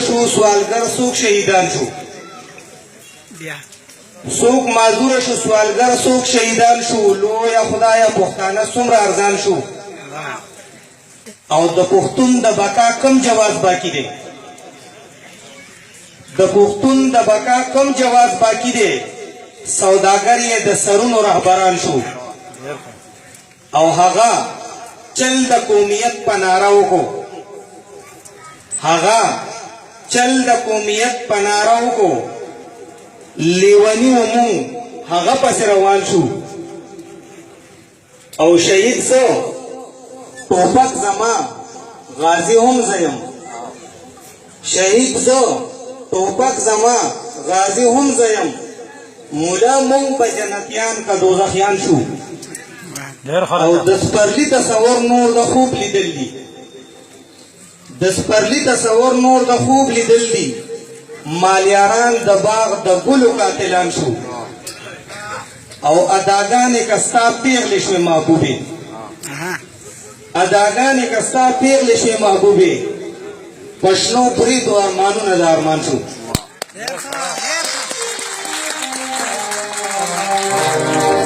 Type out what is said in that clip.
شو سوالګر څوک شهیدان شو څوک معذور شو سوالګر څوک شهیدان شو لویه خدایه پښتانه څومره ارزان شو او د پښتون د بقا کم جواز باقی دی د پښتون د بقا کم جواز باقی دی سوداګر یې د سرونو رهبران شو او هغه چل د قومیت په ناره وکړو هغه چل د قومیت په ناره وکړو لیونی و مونږ هغه پسې روان شو او شهید زه ټوپک زما غازی هم زه یم شهید زه ټوپک زما غازی هم زه یم مولا مونږ به جنتیان که دوزخیان شو او د سپرلي تصور نور د خوب لیدل دي د سپرلي تصور نور د خوب لیدل دي مالیاران د باغ د ګلو قاتلان شو او اداګانې که ستا پیغلې شوې محبوبې اداګانې که ستا پیغلې شوې محبوبې په شنو بریدو ارمانونه د ارمان شو